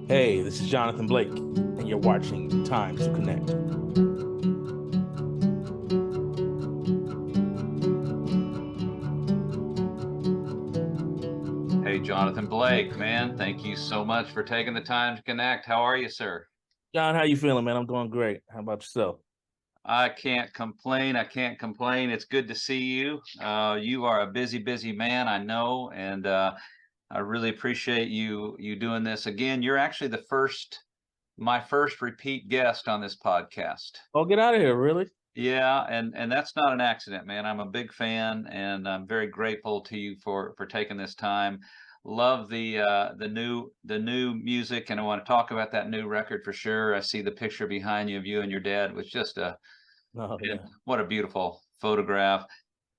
Hey, this is Johnathan Blake, and you're watching Time to Connect. Hey, Johnathan Blake, man, thank you so much for taking the time to connect. How are you, sir? John, how you feeling, man? I'm doing great. How about yourself? I can't complain. I can't complain. It's good to see you. You are a busy, busy man, I know, and I really appreciate you doing this again. You're actually my first repeat guest on this podcast. Oh, get out of here, really? Yeah, and that's not an accident, man. I'm a big fan, and I'm very grateful to you for taking this time. Love the new music, and I want to talk about that new record for sure. I see the picture behind you of you and your dad. It was just Oh, man, yeah. what a beautiful photograph.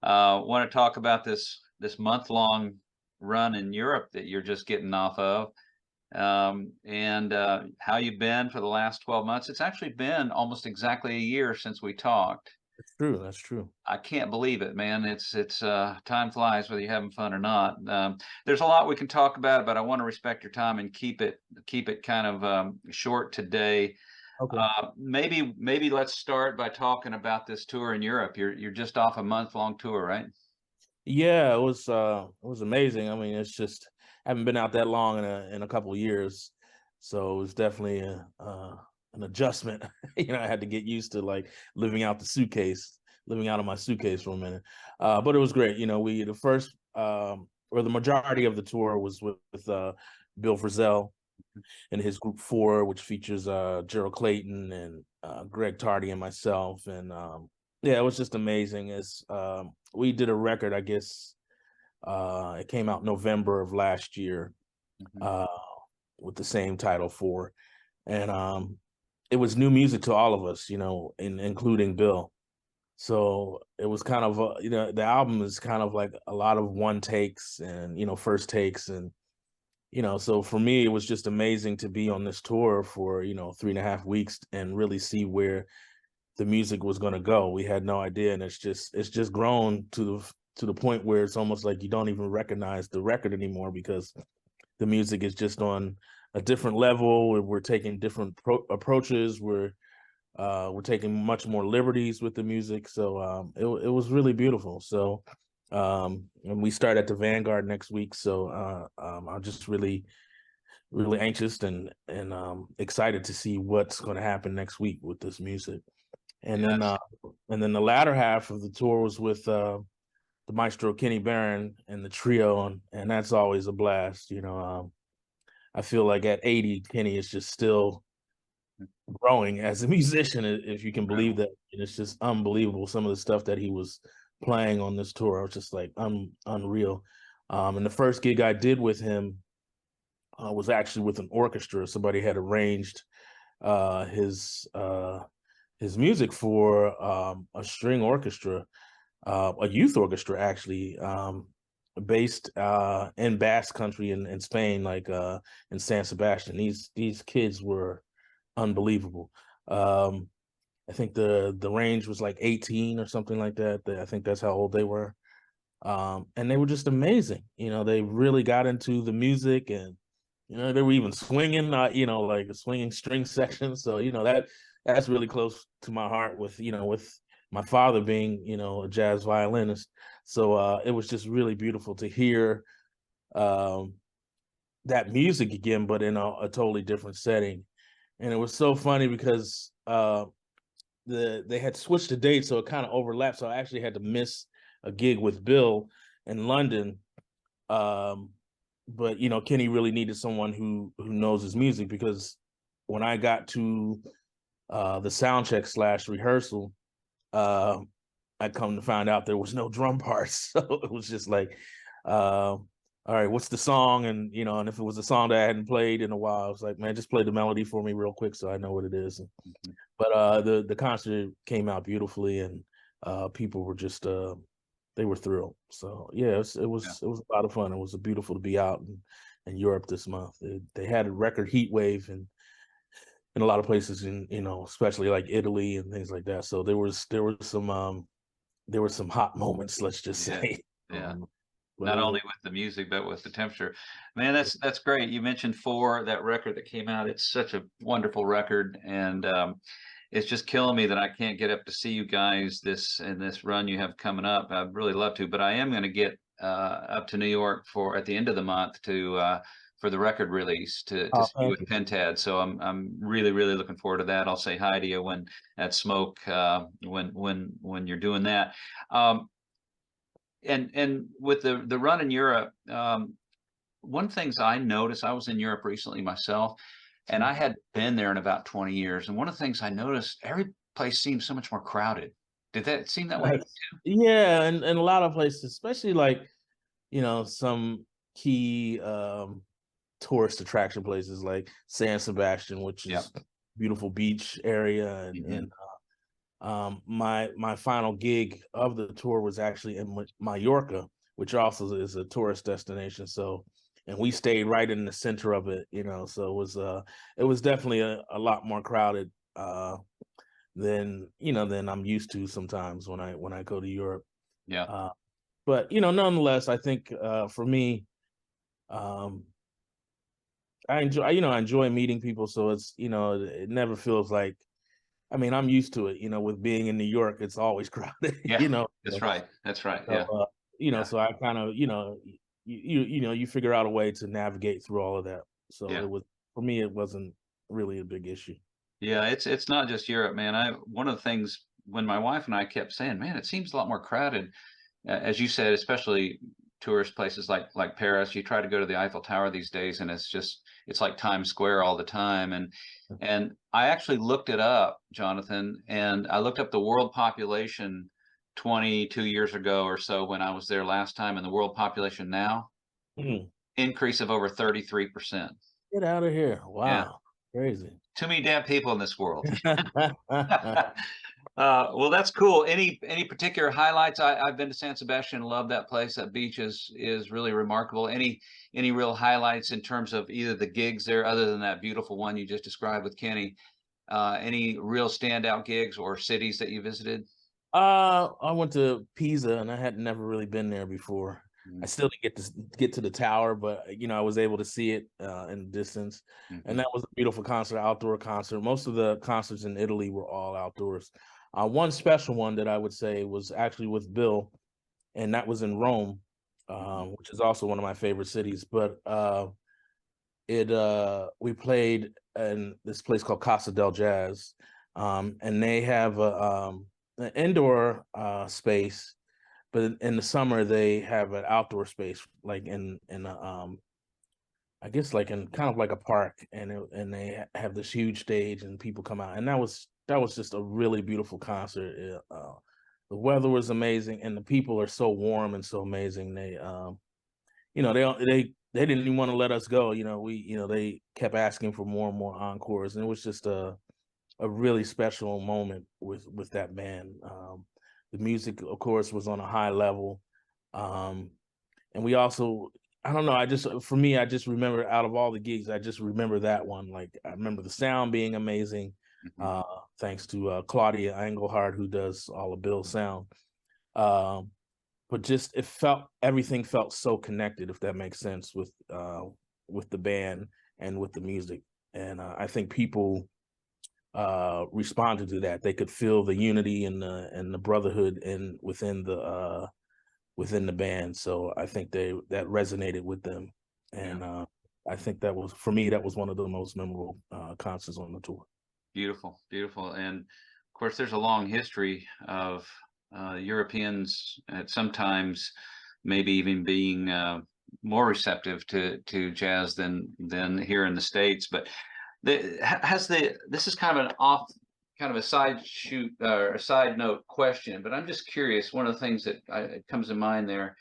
Want to talk about this month-long run in Europe that you're just getting off of, and how you've been for the last 12 months. It's actually been almost exactly a year since we talked. That's true. That's true. I can't believe it, man. It's time flies whether you're having fun or not. There's a lot we can talk about, but I want to respect your time and keep it kind of short today. Okay. Maybe let's start by talking about this tour in Europe. You're just off a month-long tour, right? Yeah, it was amazing. I mean, it's just I haven't been out that long in a couple of years, so it was definitely an adjustment. I had to get used to like living out of my suitcase for a minute. But it was great. We the first or the majority of the tour was with Bill Frisell and his group four, which features Gerald Clayton and Greg Tardy and myself. And yeah, it was just amazing. We did a record, I guess it came out November of last year Mhm. uh, with the same title four. And it was new music to all of us, including Bill. So it was kind of, the album is kind of like a lot of one takes and, first takes. And so for me, it was just amazing to be on this tour for, 3.5 weeks and really see where the music was going to go. We had no idea. And it's just grown to the point where it's almost like you don't even recognize the record anymore because the music is just on a different level. We're taking different approaches. We're taking much more liberties with the music. So it was really beautiful. So and we start at the Vanguard next week. So I'm just really, really anxious and excited to see what's going to happen next week with this music. And then Yes. the latter half of the tour was with the maestro Kenny Barron and the trio, and that's always a blast. I feel like at 80, Kenny is just still growing as a musician, if you can believe Incredible. that. And it's just unbelievable some of the stuff that he was playing on this tour. I was just like unreal. And the first gig I did with him was actually with an orchestra. Somebody had arranged uh, his uh, his music for a string orchestra, a youth orchestra actually, based in Basque Country in Spain, like in San Sebastian. These kids were unbelievable. Um, I think the range was like 18 or something like that. I think that's how old they were. And they were just amazing. They really got into the music, and they were even swinging, like a swinging string section. So that's really close to my heart with my father being a jazz violinist. So it was just really beautiful to hear um, that music again, but in a totally different setting. And it was so funny because they had switched the date, so it kind of overlapped. So I actually had to miss a gig with Bill in London. Um, but Kenny really needed someone who knows his music, because when I got to the sound check / rehearsal, uh, I come to find out there was no drum parts. So it was just like, all right, what's the song? And if it was a song that I hadn't played in a while, I was like, man, just play the melody for me real quick so I know what it is. Mhm. But the concert came out beautifully, and people were just they were thrilled. So yeah, Yeah. it was a lot of fun. It was beautiful to be out in Europe this month. They had a record heat wave in a lot of places, especially like Italy and things like that. So there was some hot moments, let's just Yeah. say. Yeah. Not only with the music, but with the temperature. Man, that's great. You mentioned Four, that record that came out. It's such a wonderful record, and it's just killing me that I can't get up to see you guys this run you have coming up. I'd really love to, but I am going to get up to New York for at the end of the month to for the record release to Oh, see you thank with you. Pentad. So I'm really looking forward to that. I'll say hi to you when at Smoke when you're doing that. And with the run in Europe, one things I noticed, I was in Europe recently myself, and I had been there in about 20 years. And one of the things I noticed, every place seems so much more crowded. Did that seem that way? Yeah, and a lot of places, especially like, some key tourist attraction places like San Sebastian, which Yeah. is beautiful beach area, and my final gig of the tour was actually in Mallorca, which also is a tourist destination. So, and we stayed right in the center of it, So it was definitely a lot more crowded than I'm used to sometimes when I go to Europe. Yeah. But nonetheless, I think for me, I enjoy meeting people. So it's it never feels like. I mean, I'm used to it, with being in New York, it's always crowded, Yeah. That's right. That's right. So, Yeah. Yeah. so I kind of, you figure out a way to navigate through all of that. So Yeah. for me, it wasn't really a big issue. Yeah, it's not just Europe, man. One of the things when my wife and I kept saying, man, it seems a lot more crowded, as you said, especially tourist places like Paris. You try to go to the Eiffel Tower these days, and it's like Times Square all the time. And I actually looked it up, Jonathan, and I looked up the world population 22 years ago or so when I was there last time, and the world population now Mhm. increase of over 33%. Get out of here. Yeah, Wow. Crazy. too many damn people in this world. Well, that's cool. Any particular highlights? I've been to San Sebastian, love that place. That beach is really remarkable. Any real highlights in terms of either the gigs there, other than that beautiful one you just described with Kenny? Any real standout gigs or cities that you visited? I went to Pisa and I had never really been there before. I Mm, still didn't get to the tower, but I was able to see it in the distance, and mhm, that was a beautiful concert, outdoor concert. Most of the concerts in Italy were all outdoors. One special one that I would say was actually with Bill, and that was in Rome, mhm, which is also one of my favorite cities. But we played in this place called Casa del Jazz, and they have an indoor space, but in the summer they have an outdoor space, like in a I guess like in kind of like a park, and they have this huge stage and people come out, and that was just a really beautiful concert. The weather was amazing, and the people are so warm and so amazing. They didn't even want to let us go. They kept asking for more and more encores, and it was just a really special moment with that band. The music, of course, was on a high level, um, and we also, I don't know, for me, I just remember out of all the gigs, I just remember that one. Like I remember the sound being amazing, mhm. thanks to Claudia Engelhardt, who does all of Bill's sound. Um, but just everything felt so connected, if that makes sense, with the band and with the music. And I think people responded to that. They could feel the unity and the brotherhood within the band. So I think that resonated with them. Yeah, And I think that was, for me, that was one of the most memorable concerts on the tour. beautiful, beautiful. And of course, there's a long history of Europeans at sometimes maybe even being more receptive to jazz than here in the States. But this is kind of kind of a side shoot or a side note question, but I'm just curious. One of the things that comes to mind there,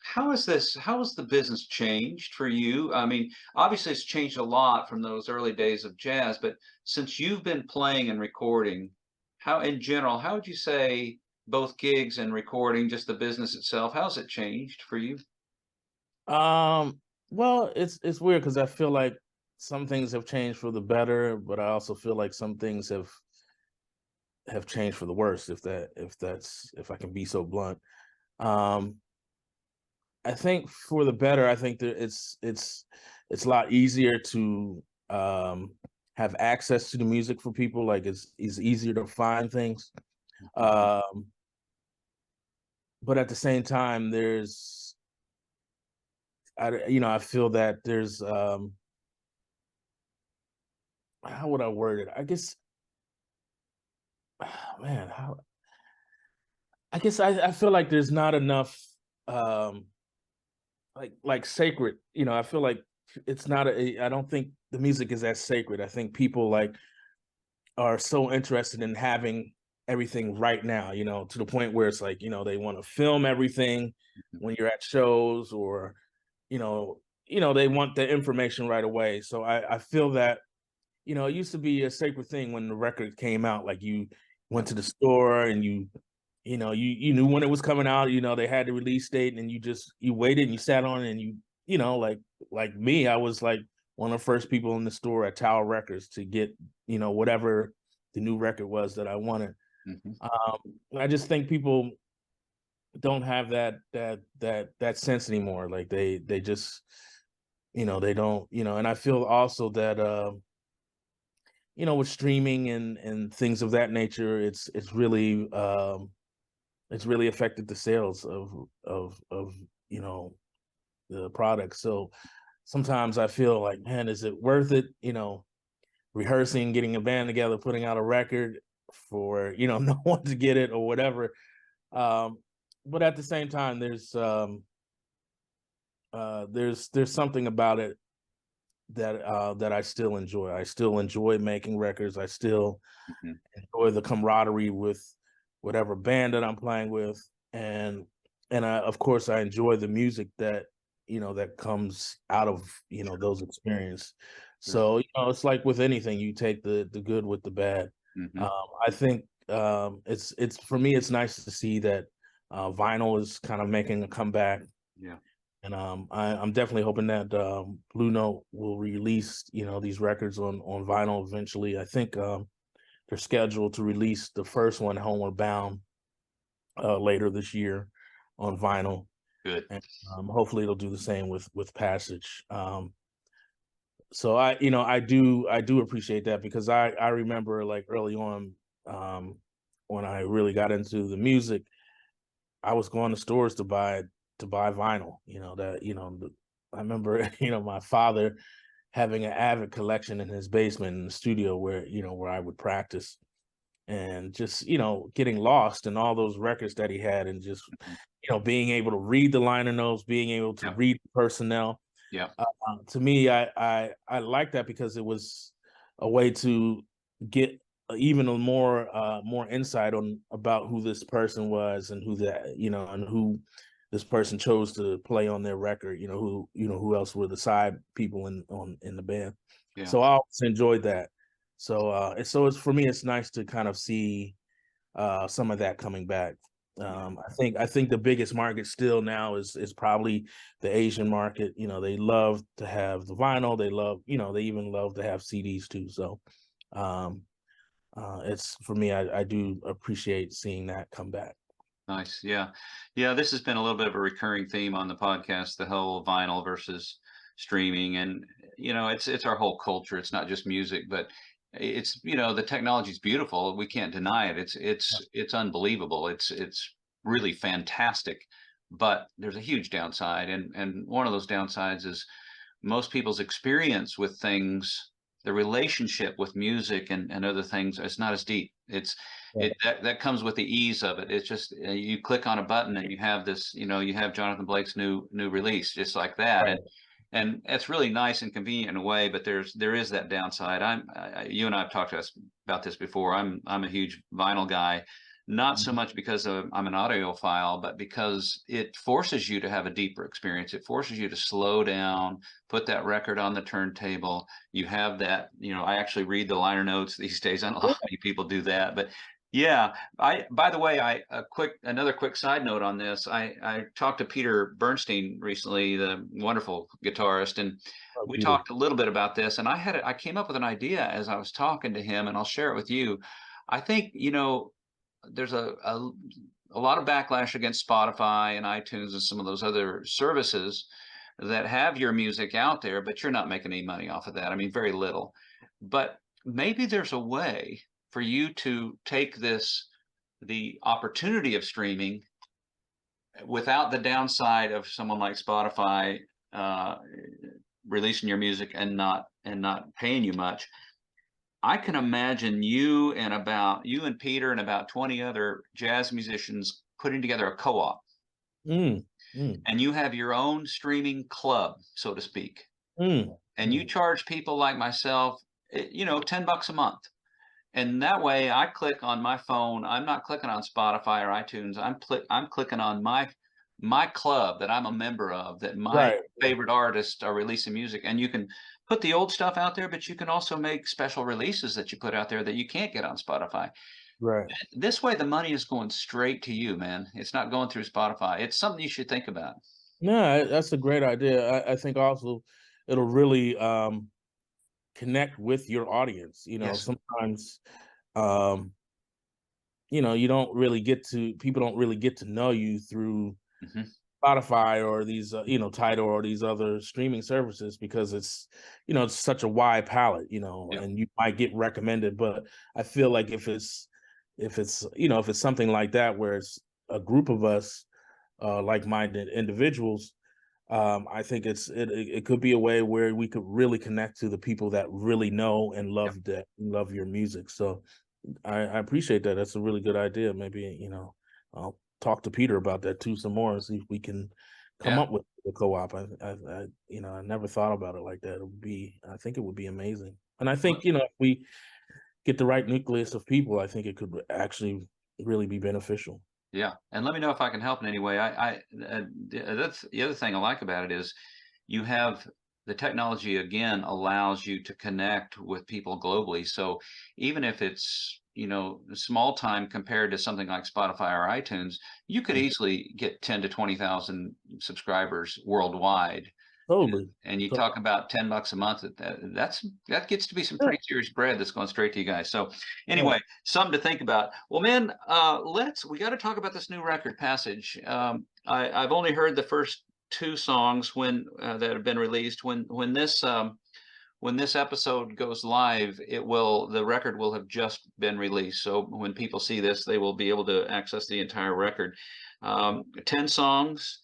how has the business changed for you? I mean, obviously it's changed a lot from those early days of jazz, but since you've been playing and recording, how in general, how would you say both gigs and recording, just the business itself, how's it changed for you? Well, it's weird because I feel like some things have changed for the better, but I also feel like some things have changed for the worse, if I can be so blunt. Um, I think for the better. I think that it's a lot easier to have access to the music for people. Like it's easier to find things. Um, but at the same time, I feel that there's how would I word it? I guess, man, I guess I feel like there's not enough um like sacred, I feel like it's not I don't think the music is as sacred. I think people like are so interested in having everything right now, to the point where it's like, they want to film everything when you're at shows, or, you know, they want the information right away. So I feel that, it used to be a sacred thing when the record came out. Like you went to the store and you knew when it was coming out. They had the release date, and you waited and you sat on it, and like me, I was like one of the first people in the store at Tower Records to get whatever the new record was that I wanted. I just think people don't have that sense anymore. Like they just they don't, and I feel also that with streaming and things of that nature, it's really affected the sales of the product. So sometimes I feel like, man, is it worth it? Rehearsing, getting a band together, putting out a record for no one to get it or whatever. But at the same time, there's something about it that I still enjoy. I still enjoy making records. I still enjoy the camaraderie with whatever band that I'm playing with, and of course I enjoy the music that that comes out of those experiences. So it's like with anything, you take the good with the bad. I think it's for me, it's nice to see that vinyl is kind of making a comeback. Yeah. And I'm definitely hoping that Blue Note will release these records on vinyl eventually. I think they're scheduled to release the first one, Homeward Bound, later this year on vinyl. Good. And hopefully it'll do the same with Passage. So I do appreciate that, because I remember like early on, when I really got into the music, I was going to stores to buy vinyl. I remember my father having an avid collection in his basement in the studio where I would practice, and just getting lost in all those records that he had, and just being able to read the liner notes, being able to read the personnel. To me, I like that, because it was a way to get even a more insight on about who this person was, and who this person chose to play on their record. Who else were the side people in the band. So I always enjoyed that. So it's for me, it's nice to kind of see some of that coming back. I think the biggest market still now is probably the Asian market. They love to have the vinyl. They love, they even love to have CDs too. So it's for me, I do appreciate seeing that come back. Nice. Yeah. Yeah. This has been a little bit of a recurring theme on the podcast, the whole vinyl versus streaming. And, it's our whole culture. It's not just music, but it's, the technology is beautiful. We can't deny it. It's unbelievable. It's really fantastic, but there's a huge downside. And one of those downsides is most people's experience with things, the relationship with music and other things, it's not as deep. That comes with the ease of it. It's just you click on a button and you have this, you have Johnathan Blake's new release just like that. Right. And it's really nice and convenient in a way, but there is that downside. You and I have talked to us about this before. I'm a huge vinyl guy, not so much because I'm an audiophile, but because it forces you to have a deeper experience. It forces you to slow down, put that record on the turntable. You have that, I actually read the liner notes these days. I don't know how many people do that, but yeah. By the way, another quick side note on this. I talked to Peter Bernstein recently, the wonderful guitarist, and we talked a little bit about this. And I came up with an idea as I was talking to him, and I'll share it with you. I think, there's a lot of backlash against Spotify and iTunes and some of those other services that have your music out there, but you're not making any money off of that. I mean, very little. But maybe there's a way for you to take the opportunity of streaming without the downside of someone like Spotify releasing your music and not paying you much. I can imagine you and Peter and about 20 other jazz musicians putting together a co-op, Mm, mm, and you have your own streaming club, so to speak, mm, and you mm. charge people like myself, $10 a month. And that way I click on my phone. I'm not clicking on Spotify or iTunes. I'm clicking on my club that I'm a member of, that my Right, favorite artists are releasing music. And you can put the old stuff out there, but you can also make special releases that you put out there that you can't get on Spotify. right. This way the money is going straight to you, man. It's not going through Spotify. It's something you should think about. No, that's a great idea. I think also it'll really connect with your audience. Yes. Sometimes um, you don't really people don't really get to know you through Hmm. Spotify or these Tidal or these other streaming services, because it's such a wide palette, Yep. and you might get recommended. But I feel like if it's something like that where it's a group of us, like-minded individuals, I think it could be a way where we could really connect to the people that really know and Yep. love your music. So I appreciate that. That's a really good idea. Maybe, I'll talk to Peter about that too some more and see if we can come Yeah. up with a co-op. I never thought about it like that. I think it would be amazing. And I think, Well, if we get the right nucleus of people, I think it could actually really be beneficial. yeah, and let me know if I can help in any way. That's the other thing I like about it is you have the technology again allows you to connect with people globally. So even if it's, small time compared to something like Spotify or iTunes, you could Mm. easily get 10 to 20,000 subscribers worldwide. Totally. And you To- talk about $10 a month, that gets to be some Yeah, pretty serious bread that's going straight to you guys. So yeah. anyway, something to think about. Well, man, we got to talk about this new record, Passage. I've only heard the first two songs that have been released. When this episode goes live, the record will have just been released. So when people see this, they will be able to access the entire record. 10 songs,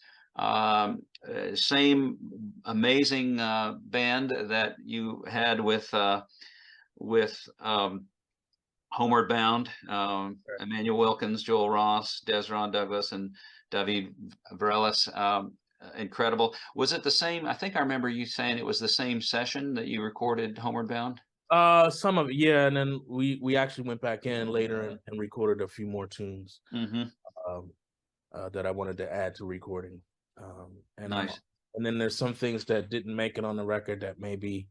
same amazing band that you had with Homeward Bound, Emmanuel Wilkins, Joel Ross, Desron Douglas, and David Varelis. Incredible. Was it the same? I think I remember you saying it was the same session that you recorded Homeward Bound. Some of it, yeah, and then we actually went back in later and recorded a few more tunes Hmm. um, that I wanted to add to recording. Nice. And then there's some things that didn't make it on the record that maybe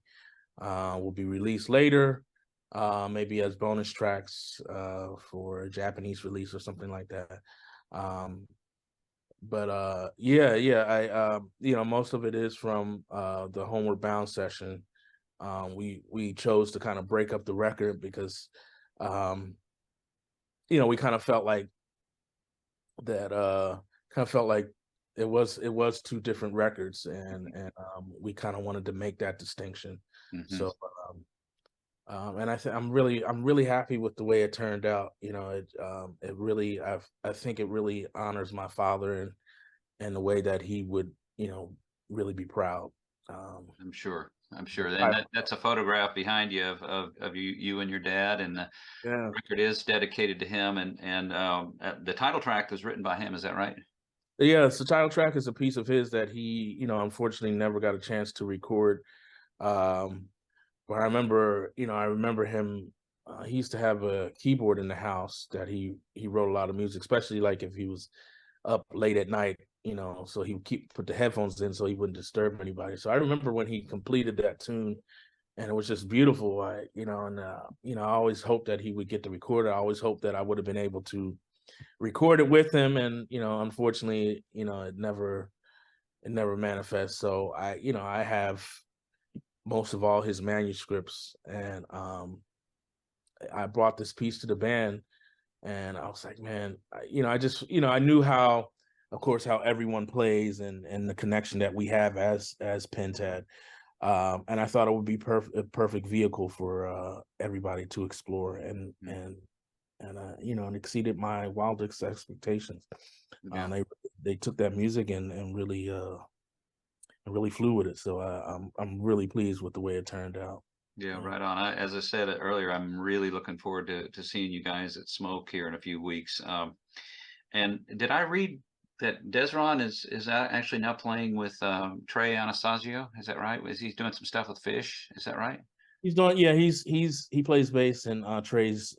will be released later, maybe as bonus tracks for a Japanese release or something like that. But yeah, most of it is from the Homeward Bound session. We chose to kind of break up the record because um, we kind of felt like that it was two different records, and we kind of wanted to make that distinction. Hmm. So and I'm really happy with the way it turned out. I think it really honors my father and the way that he would really be proud. um I'm sure. I'm sure. And I- that's a photograph behind you of you and your dad, and the yeah. record is dedicated to him. And the title track was written by him. Is that right? Yeah, so title track is a piece of his that he, unfortunately never got a chance to record. Um, but I remember him. He used to have a keyboard in the house that he wrote a lot of music, especially like if he was up late at night. So he would put the headphones in so he wouldn't disturb anybody. So I remember when he completed that tune, and it was just beautiful. I always hoped that he would get the recorder. I always hoped that I would have been able to record it with him, and unfortunately, it never manifests. So I have most of all his manuscripts, and I brought this piece to the band, and I was like, man, I just, I knew how, of course, how everyone plays and the connection that we have as Pentad. And I thought it would be a perfect vehicle for everybody to explore, and and exceeded my wildest expectations. Yeah. They took that music and really flew with it. So I'm really pleased with the way it turned out. Yeah, right on. As I said earlier, I'm really looking forward to seeing you guys at Smoke here in a few weeks. And did I read that Desron is actually now playing with Trey Anastasio? Is that right? Is he doing some stuff with Fish? Is that right? He's doing, yeah, he plays bass in Trey's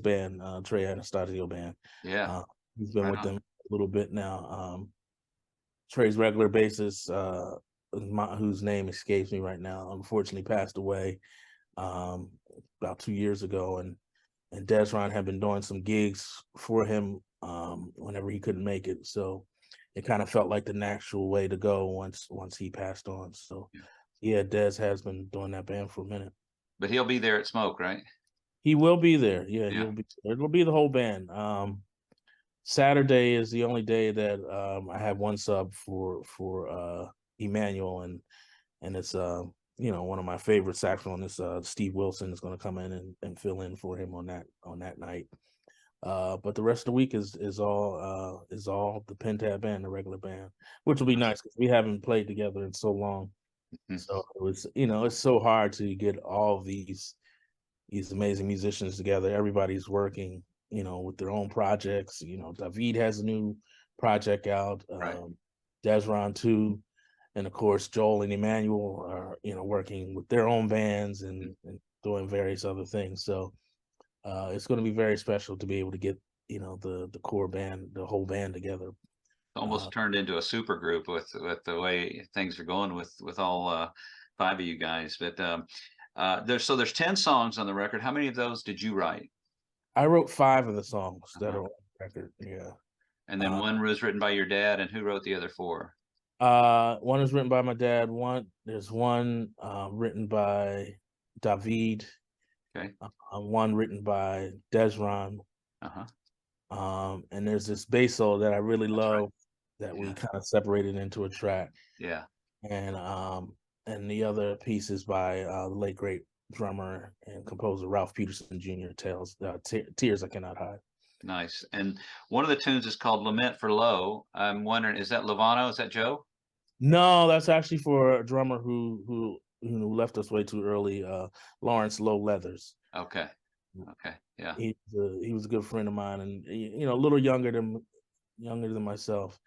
band, Trey Anastasio band. Yeah, Uh, he's been right with on. them a little bit now. Trey's regular bassist, whose name escapes me right now, unfortunately passed away um, about 2 years ago, and Desron had been doing some gigs for him whenever he couldn't make it. So it kind of felt like the natural way to go once he passed on. So Yeah. yeah, Des has been doing that band for a minute. But he'll be there at Smoke, right? He will be there. Yeah, Yeah. he'll be. It'll be the whole band. Saturday is the only day that I have one sub for Emmanuel, and it's one of my favorite saxophonists, Steve Wilson, is going to come in and fill in for him on that night. But the rest of the week is all the Pentad band, the regular band, which will be nice because we haven't played together in so long. Mhm. So it was, it's so hard to get all of these amazing musicians together. Everybody's working, with their own projects. David has a new project out, Right. Desron too, and of course Joel and Emmanuel are, working with their own bands and doing various other things. So it's going to be very special to be able to get, the core band, the whole band together. Uh, Almost turned into a super group with the way things are going with all five of you guys. But there's 10 songs on the record. How many of those did you write? I wrote 5 of the songs that Uh-huh. are on the record. Yeah. And then one was written by your dad, and who wrote the other four? One is written by my dad. There's one written by David. Okay. One written by Desron. Uh-huh. And there's this bass solo that I really That's right. love that we Yeah. kind of separated into a track. Yeah. And the other piece is by the late great drummer and composer Ralph Peterson Jr. Tears I Cannot Hide. Nice. And one of the tunes is called Lament for Low. I'm wondering, is that Lovano? Is that Joe? No, that's actually for a drummer who left us way too early, Lawrence Low Leathers. Okay. Okay. Yeah. He was a good friend of mine, and a little younger than myself,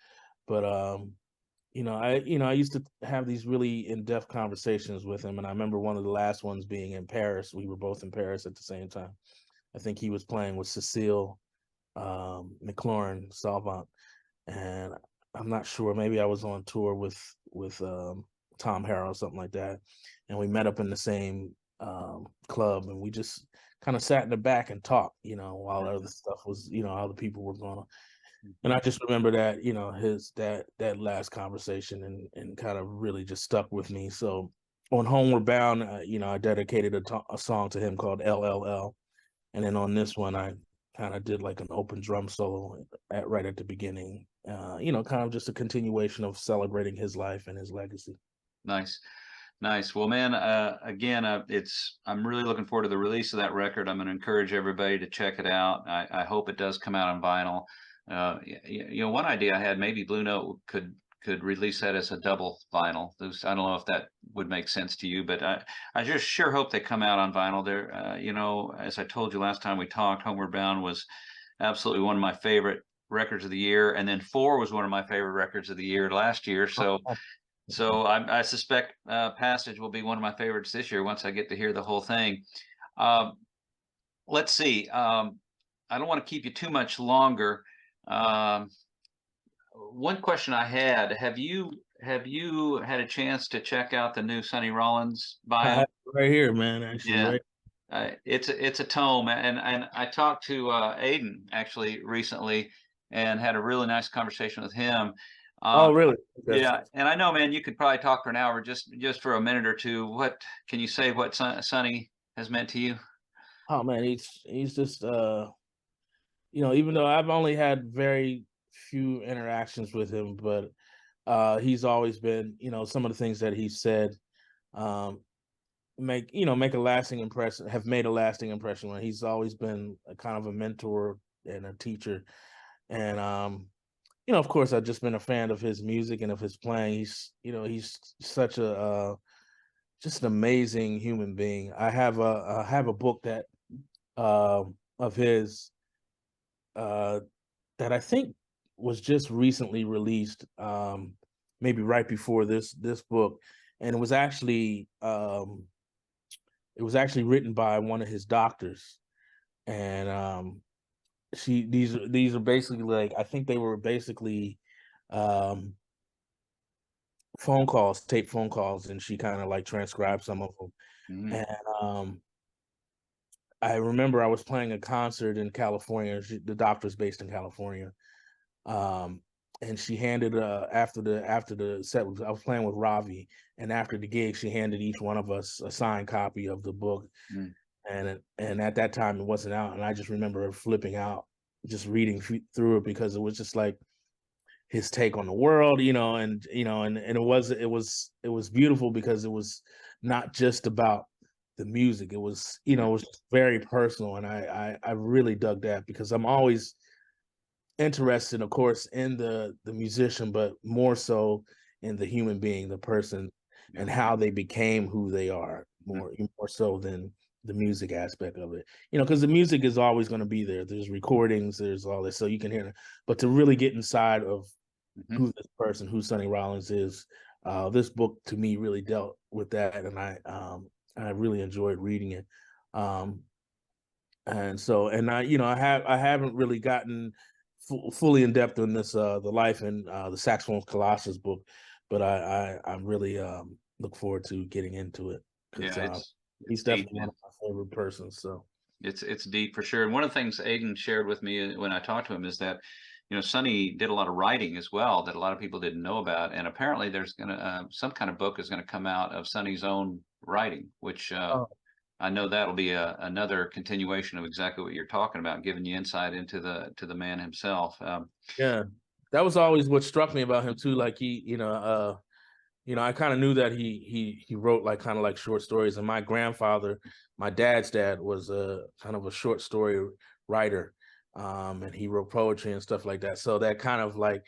but I used to have these really in-depth conversations with him, and I remember one of the last ones being in Paris. We were both in Paris at the same time. I think he was playing with Cecile McLaurin Salvant, and I'm not sure. Maybe I was on tour with Tom Harrow or something like that, and we met up in the same club, and we just kind of sat in the back and talked, while other stuff was, other people were going on. And I just remember that, his that last conversation and kind of really just stuck with me. So on Homeward Bound, I dedicated a song to him called LLL, and then on this one, I kind of did like an open drum solo right at the beginning. Kind of just a continuation of celebrating his life and his legacy. Nice. Nice. Well, man, again, I'm really looking forward to the release of that record. I'm going to encourage everybody to check it out. I hope it does come out on vinyl. One idea I had, maybe Blue Note could release that as a double vinyl. I don't know if that would make sense to you, but I just sure hope they come out on vinyl. There, as I told you last time we talked, Homeward Bound was absolutely one of my favorite records of the year, and then 4 was one of my favorite records of the year last year. So I suspect Passage will be one of my favorites this year once I get to hear the whole thing. Um, let's see. I don't want to keep you too much longer. One question I had: Have you had a chance to check out the new Sonny Rollins I bio? have it right here, man. Actually, Yeah, right. it's a tome, and I talked to Aiden actually recently, and had a really nice conversation with him. Oh, really? Okay. Yeah, and I know, man, you could probably talk for an hour, just for a minute or two. What can you say? What Sonny has meant to you? Oh man, he's just even though I've only had very few interactions with him, but he's always been, some of the things that he said um, make a lasting impression, have made a lasting impression. When he's always been a kind of a mentor and a teacher, and of course, I've just been a fan of his music and of his playing. He's such a just an amazing human being. I have a book that of his uh, that I think was just recently released, maybe right before this book, and it was actually written by one of his doctors, and these are basically, like, I think they were basically um, tape phone calls, and she kind of like transcribed some of them. Mhm. And I remember I was playing a concert in California. The doctor's based in California, um, and she handed after the set. I was playing with Ravi, and after the gig, she handed each one of us a signed copy of the book. Mm. And at that time, it wasn't out, and I just remember her flipping out, just reading through it, because it was just like his take on the world, and it was beautiful, because it was not just about the music. It was, it was just very personal, and I really dug that, because I'm always interested, of course, in the musician, but more so in the human being, the person, Yeah. and how they became who they are, Mhm. more so than the music aspect of it. Because the music is always going to be there. There's recordings, there's all this, so you can hear it. But to really get inside of Mhm. who this person, who Sonny Rollins is, this book to me really dealt with that, and I really enjoyed reading it. Um, and so, and I haven't really gotten fully in depth in this the life and the Saxophone Colossus book, but I'm really look forward to getting into it, because Yeah, it's he's deep, definitely one man. of my favorite persons. So It's deep for sure. And one of the things Aiden shared with me when I talked to him is that, Sonny did a lot of writing as well that a lot of people didn't know about. And apparently, there's gonna some kind of book is gonna come out of Sonny's own writing, which oh, I know that'll be another continuation of exactly what you're talking about, giving you insight into the man himself. yeah, that was always what struck me about him too. Like, I kind of knew that he wrote like kind of like short stories, and my grandfather, my dad's dad, was a kind of a short story writer, and he wrote poetry and stuff like that. So that kind of like,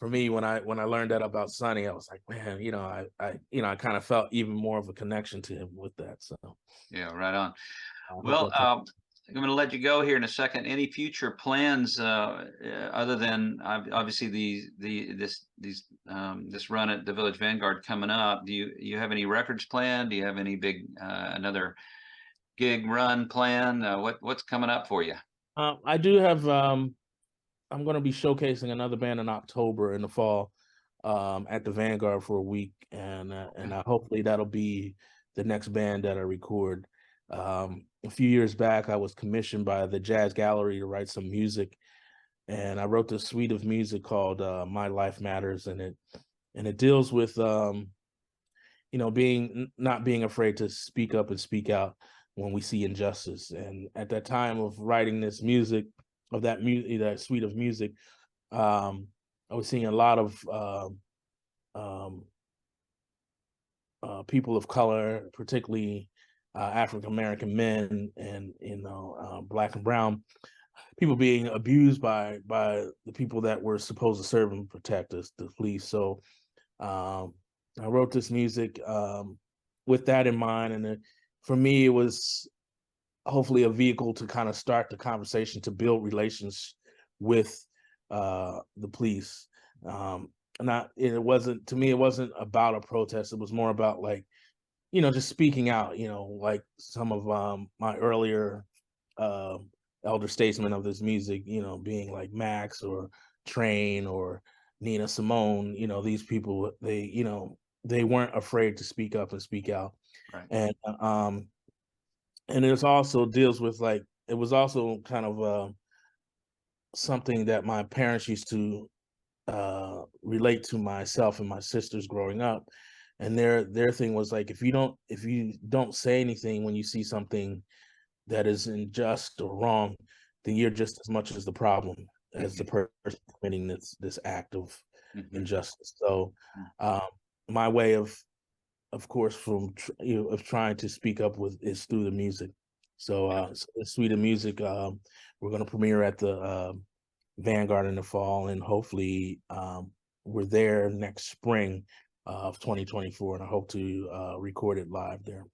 for me, when I learned that about Sonny, I was like, man, I kind of felt even more of a connection to him with that. So Yeah, right on. I hope Well, that comes. I'm going to let you go here in a second. Any future plans other than obviously this run at the Village Vanguard coming up? Do you have any records planned? Do you have any big another gig run planned? What's coming up for you? I do have. I'm going to be showcasing another band in October, in the fall, at the Vanguard for a week, and Okay. hopefully that'll be the next band that I record. A few years back, I was commissioned by the Jazz Gallery to write some music, and I wrote this suite of music called "My Life Matters," and it deals with being not being afraid to speak up and speak out when we see injustice. And at that time of writing this music, of that suite of music, um, I was seeing a lot of um, people of color, particularly African American men, and black and brown people, being abused by the people that were supposed to serve and protect us, the police. So um, I wrote this music with that in mind, and for me, it was hopefully a vehicle to kind of start the conversation, to build relations with the police. Not it wasn't to me. It wasn't about a protest. It was more about, like, just speaking out. Like some of my earlier uh, elder statesmen of this music. Being like Max or Train or Nina Simone. These people, they weren't afraid to speak up and speak out. Right. And it also deals with, like, it was also kind of something that my parents used to relate to myself and my sisters growing up, and their thing was like, if you don't say anything when you see something that is unjust or wrong, you're just as much as the problem as the person committing this act of injustice. So my way of course, from of trying to speak up is through the music. So, Suite of Music, we're going to premiere at the Vanguard in the fall, and hopefully we're there next spring of 2024, and I hope to record it live there.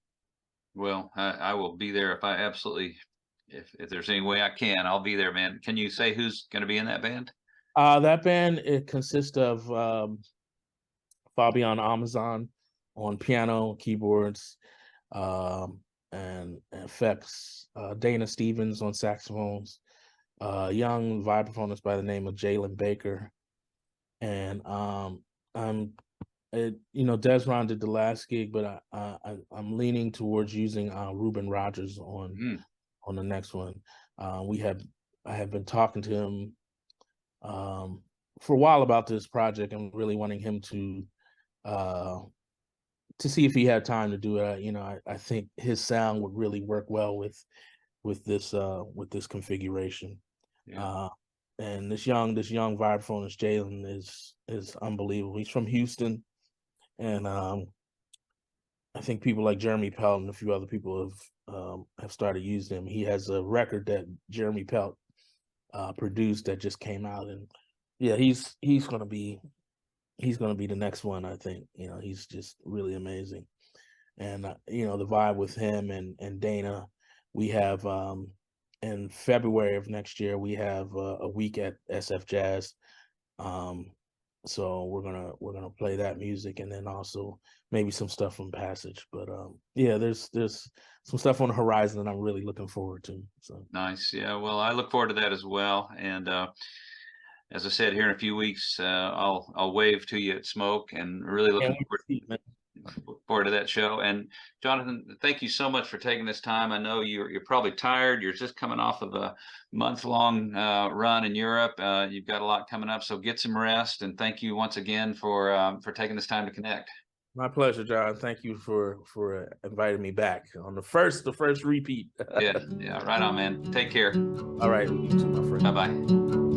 Well, I will be there if there's any way I can, I'll be there, man. Can you say who's going to be in that band? That band, it consists of Fabian Amazon on piano, keyboards, and effects, Dana Stevens on saxophones, young vibraphonist by the name of Jalen Baker, and Desron did the last gig, but I'm leaning towards using Ruben Rogers on the next one. I have been talking to him for a while about this project and really wanting him to see if he had time to do it. I think his sound would really work well with this configuration. Yeah. And this young vibraphonist Jalen is unbelievable. He's from Houston, and I think people like Jeremy Pelt and a few other people have started using him. He has a record that Jeremy Pelt produced that just came out, and yeah, he's gonna be the next one. I think he's just really amazing, and the vibe with him and Dana. We have in February of next year we have a week at SF Jazz, so we're gonna play that music, and then also maybe some stuff from Passage. But yeah, there's some stuff on the horizon that I'm really looking forward to. So Nice. Yeah. Well, I look forward to that as well. And as I said, here in a few weeks, I'll wave to you at Smoke, and really looking forward to that show. And Johnathan, thank you so much for taking this time. I know you're probably tired. You're just coming off of a month-long run in Europe. You've got a lot coming up, so get some rest. And thank you once again for taking this time to connect. My pleasure, John. Thank you for inviting me back on the first repeat. Yeah, right on, man. Take care. All right, you too, my friend. Bye-bye.